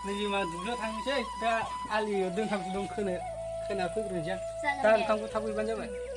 Niji mah dublok थांनोसै दा आलियाव दोंथामसो दं खोना फैग्रोनोसै आं दा ओंखामखौ थाब हैबानो जाबाय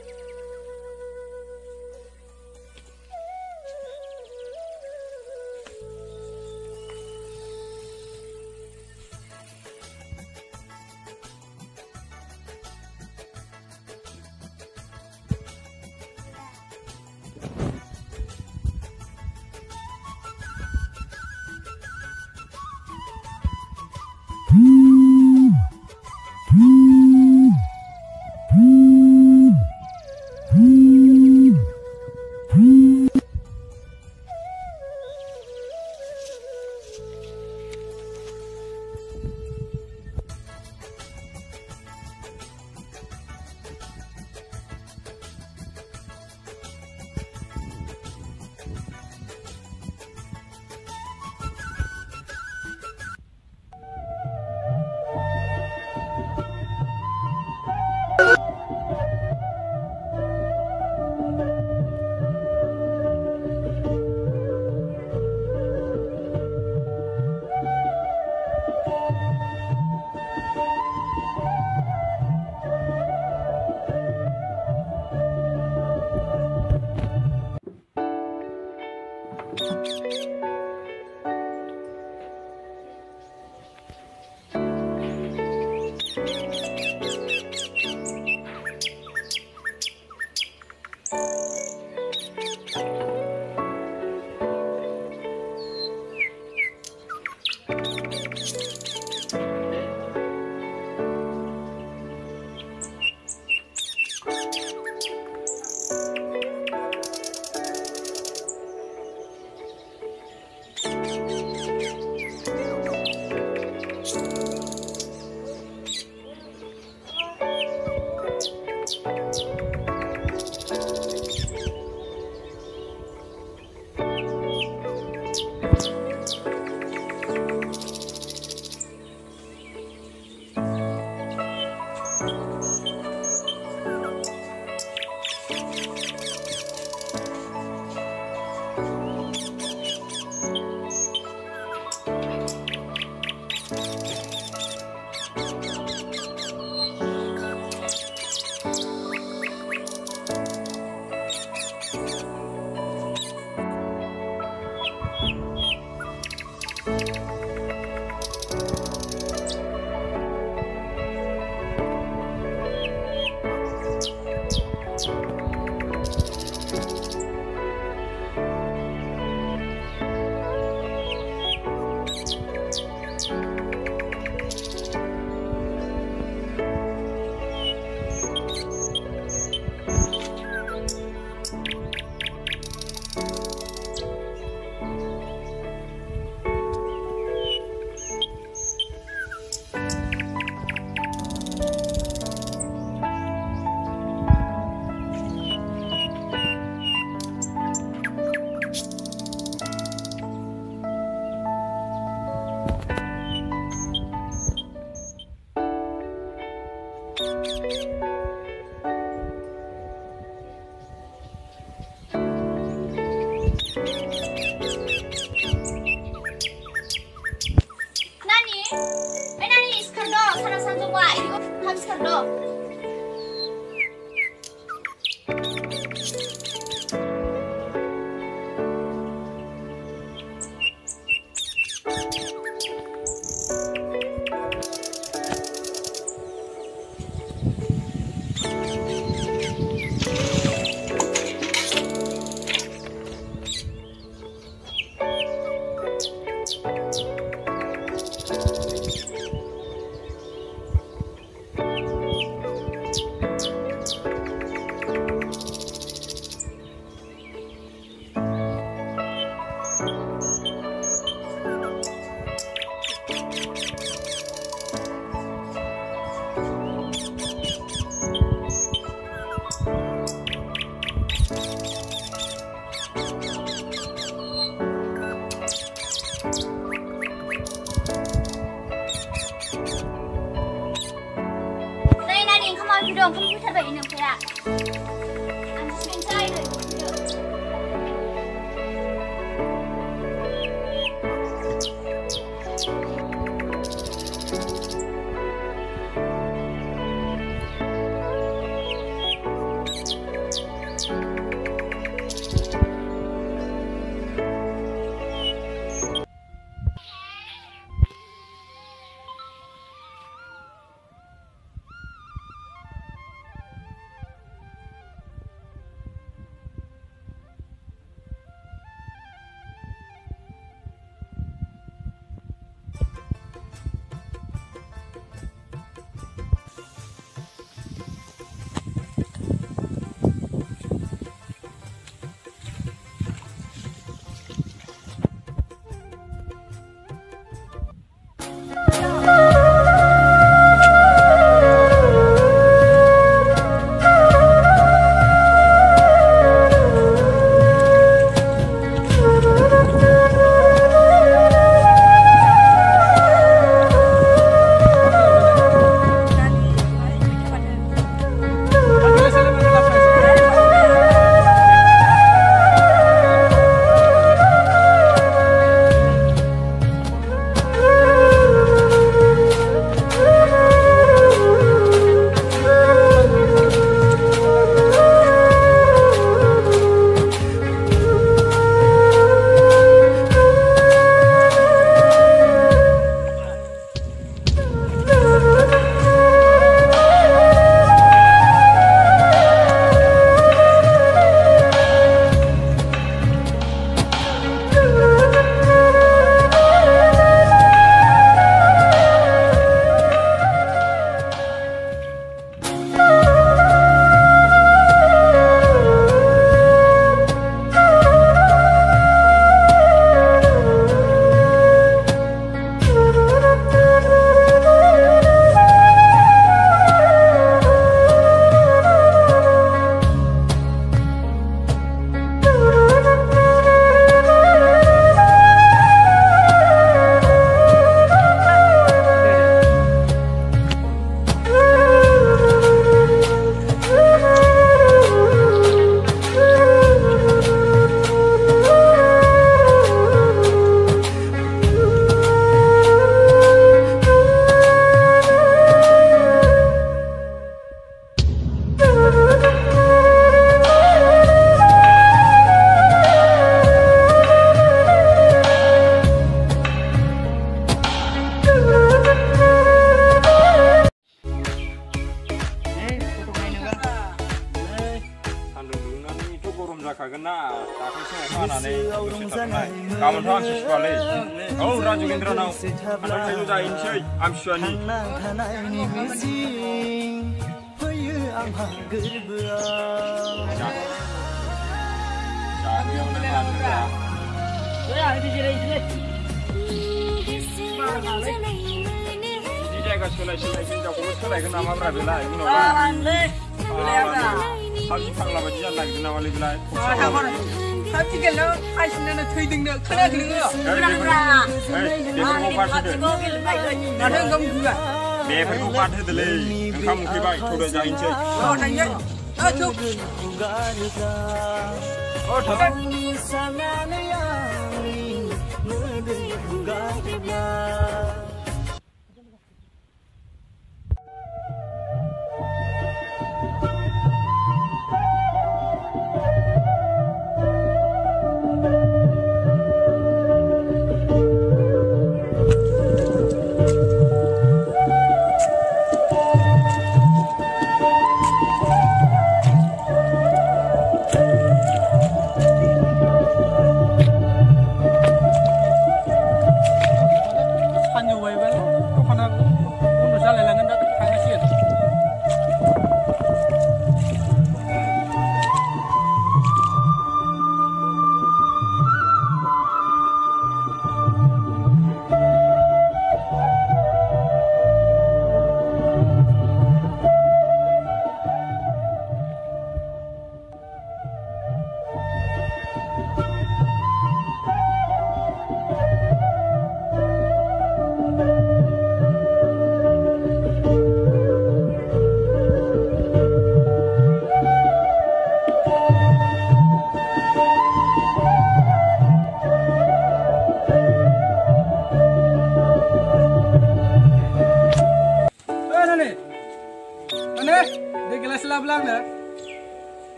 Gamonथ' Aamtisuani. Oh, Rajugendranaw. Ayo जाहैनोसै Aamtisuani. Jaga सोलाय हिनजावखौबो सोलायगोन नामाब्रा बेलाय उनावबा साबि फाग्ला बायदि जानो नागिरदों नामालै बेलाय साबि गेलेनो खायसिनानो थैदोंनो खोनायाखै नोङो बेफोरखौ बाद होदो माथो ओंखाम उखैबाय बेफोरखौ बाद होदोलै ओंखाम उखैबाय थौदो जाहैनोसै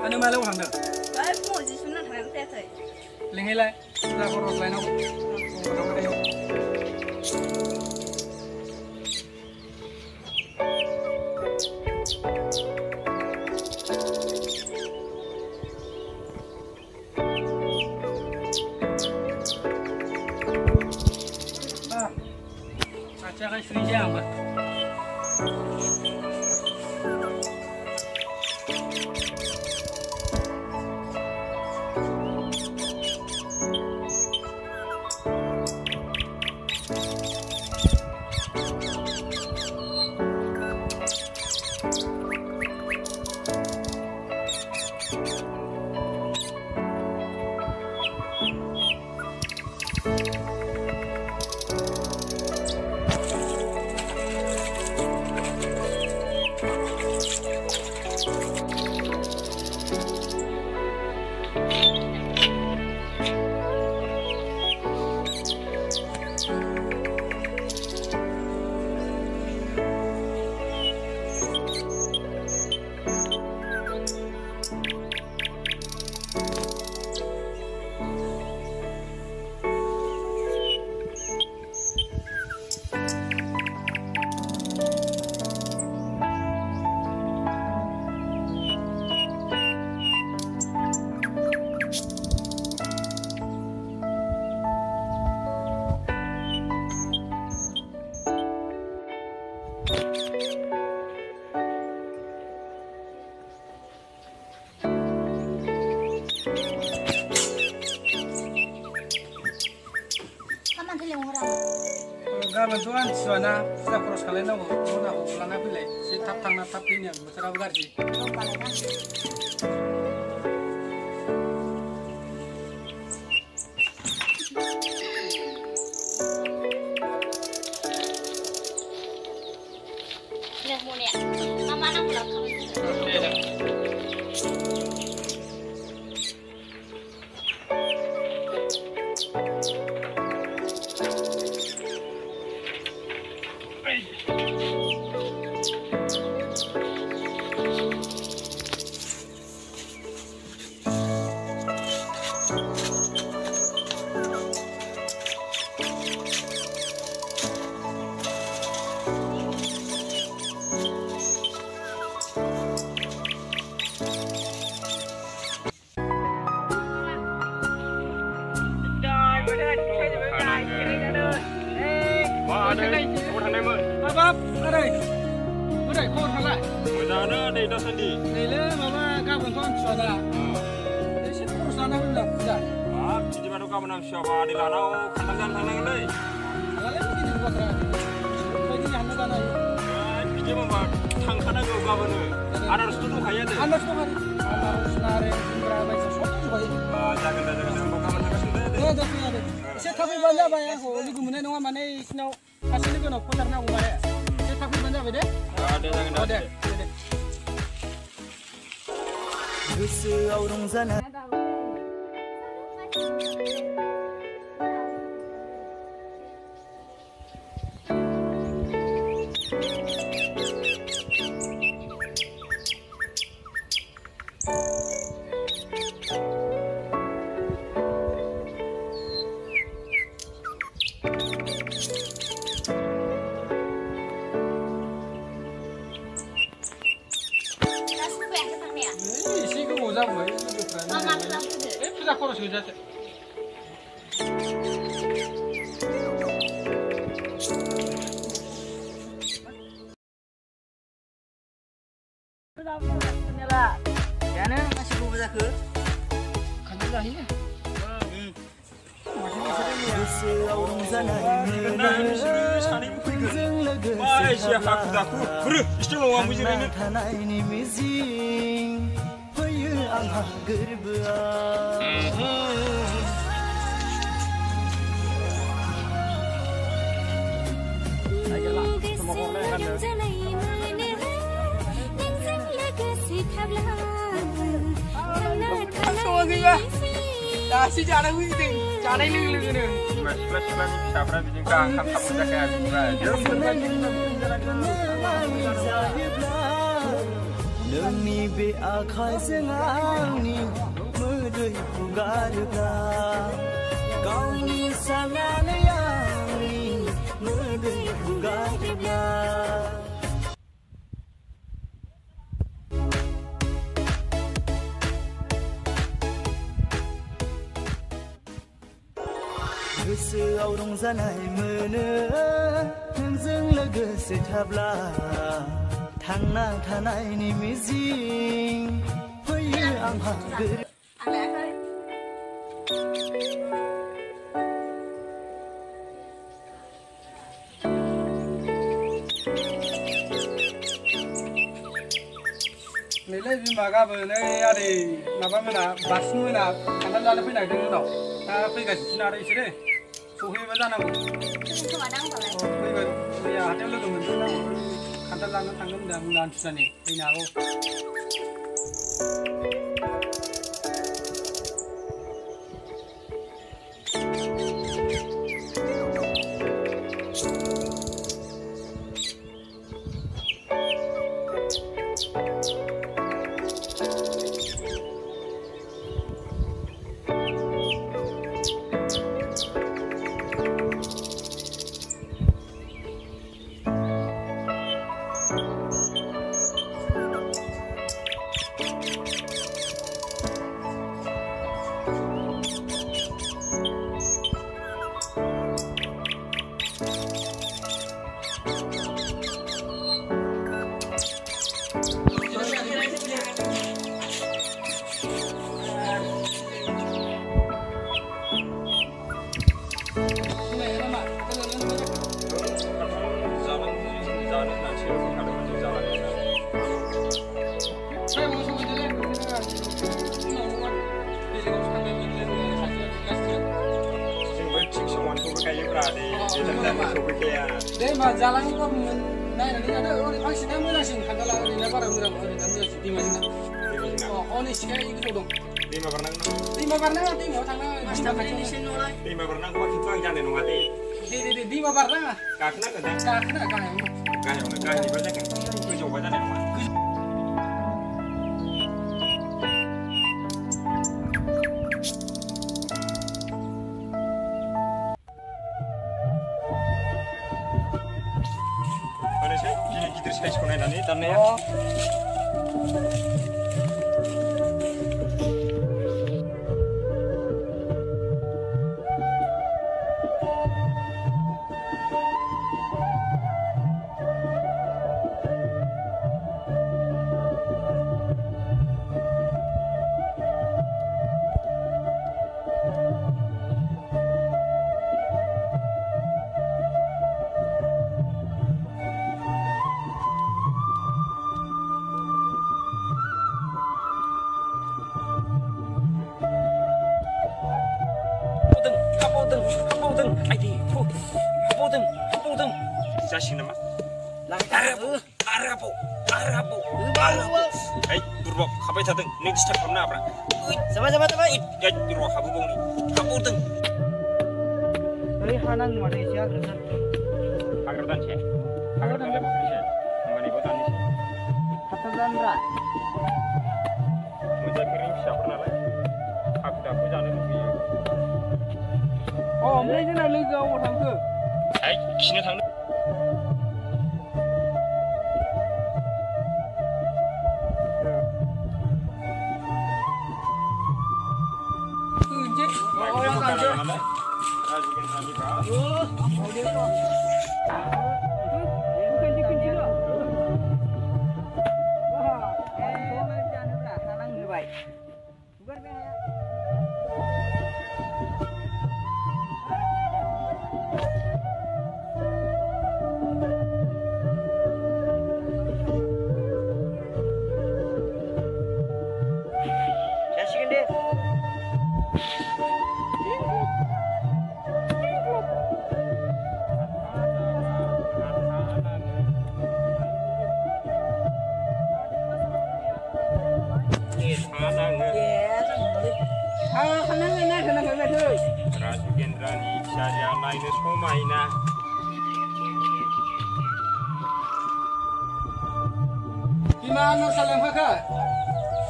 Ano malu hangga? Ay, mo di sunan han tete. Lingilai, sudah koros lain aku. Acha kan suri jam ba. Gaban tuh Aamtisuana sudah koros kalian dong, mau nak pulang apa lagi? Si tap tang tap ini yang besar apa sih? Lihat mau lihat. Mama anak pulang kamu. दासान्दि? नैलै माबा गाबोनथ' आमथिसुवादा एसे खरस लानांगोन होनना फुजा हाब बिदिबाथ' गाबोन आमथिसुवाबा आदै लाहानाव खान्थाल जानो थांनांगोनलै हालालै गिदिर बाथ्रा बेबायदि जानो जानो हायो बिदिबाबा थांखानांगौ गाबोनो आनारसथ' दंखायो आनारस दं आनारस नारें जुमब्रा बायदिसिना सब दंखायो जागोन दे होमबा गाबोन थांगासिनो दे फैया दे एसे थाब फैबानो जाबाय आंखौ लोगो मोननाय नङा माने बिसिनाव सासे लोगोनाव फोथारनांगौ माने एसे थाब फैबानो जाबाय दे जागोन दे गोसोआव रंजानाय एसे गोबाव जाबाय लोगोफ्रा फुजा खरस होजासो जानो मानसि गोबाव जाखो खान्थाल जाहैयो गोसोआव रंजानाय सानैबो फैगोन मा एसे हाखु दाखु बुरो इस्थ' नङा आंबो जिरायनो थानायनि मिजिं फैयो आंहा गोरबोआव दासो जानांगौ गिदिं जानाय लोगो लोगोनो सिख्ला सिख्लानि फिसाफ्रा बिदिनो गांखाम खाम जाखाया नोंनि बे आखाइजों आंनि मोदै हुगारोब्ला गावनि साननानै आंनि मोदै हुगारोब्ला गोसोआव रंजानाय मोनो नोंजों लोगोसे थाब्ला थांना थानायनि मिजिं फैयो आंहा नैलै बिमा गाबोन आदै माबा मोना बासिन मोना खान्थाल जानो फैनो नागिरदों उनाव दा फैगासिनो आरो इसोरो सहैबा जानांगौ फैया हाथायाव लोगो मोनगोन खान्थाल जानो थांगोन होनदों आं आमथिसुवानि फैनो हागौ दे मा जालाङोबा नायनानै जादो ओरै फांसेना मोजांसिन खान्थाला ओरैना बारा मोजां ओरैना मोजांसिन दैमाजिना हनै सिखाया गोथौ दं दैमा बारनांगौ दैमा बारनाङा दैमायाव थांनाङा दैमा बारनांगौबा खिन्थु आं जानाय नङा दे दैमा बारनाङा गाखोनांगोन ना गाखोना गाहायनिबा जागोन गोजौबा जानाय नङा गिदिर साइजखौ नायनानै दाननाया जासिगोन नामा? आरोबाव ओइ बुरबाव खाबाय थादों नों डिस्टार्ब खालामनो हाब्रा जाबाय र' हाबोबावनि हाबबावदों ओइ हा नांगौ माथो एसे हाग्रा दानसे बोखारनोसै होमबानिखौ दाननोसै थाब दानब्रा मोनजायफोरनि फिसाफोर नालाय हाखु दाखु जानो लुबैयो ओमफ्राय जोंना लोगोआ अबाव थांखो खिनो थांनो राजुगेन्द्रनि फिसाजोआ नायनो समायना बिमा नोंसा लेंफाखो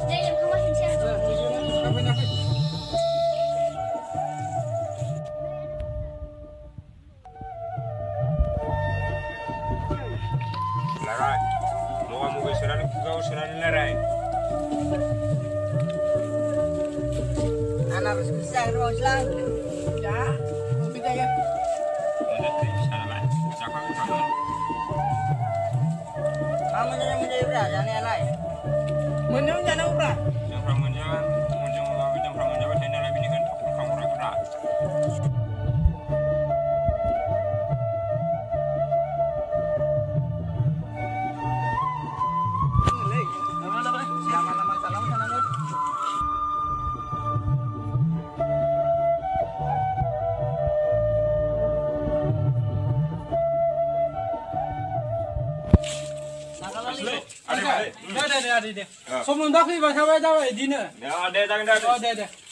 Dia yang kamu masih Lahary moga-moga sona는 그거 sona는 Lahary anak harus bisa terus lang ya mau pindah ya udah bisa lah jangan kamu yang menjadi berat jangan lain menjadi berat jangan menjawab saya lebih dengan kamu berat deh. Sebelum dah favourite.